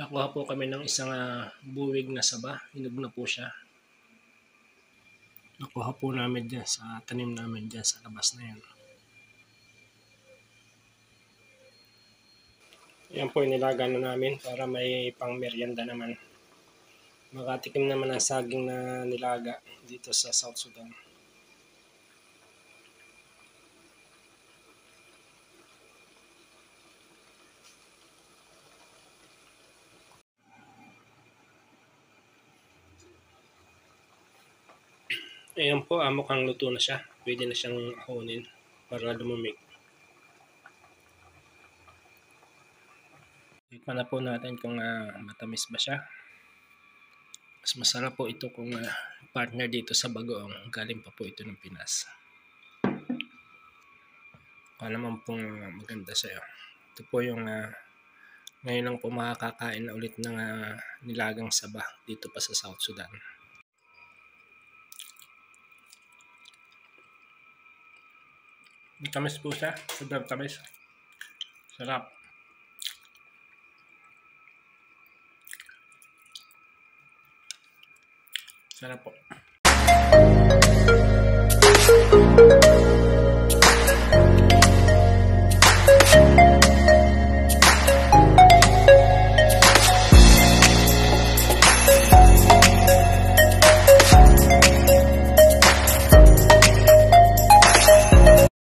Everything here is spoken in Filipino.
Nakuha po kami ng isang buwig na saba. Hinog na po siya. Nakuha po namin dyan sa tanim namin dyan sa labas na yan. Yan po inilaga na namin para may pang merienda naman. Makatikim naman ang saging na nilaga dito sa South Sudan. Ayan po, mukhang luto na siya. Pwede na siyang ahonin para lumamig. Tikman na po natin kung matamis ba siya. Mas masarap po ito kung partner dito sa bagoong. Galing pa po ito ng Pinas. Kaya naman pong maganda sa'yo. Ito po yung ngayon lang po makakakain na ulit ng nilagang saba dito pa sa South Sudan. Matamis po siya. Sobrang tamis. Sarap. Sarap po.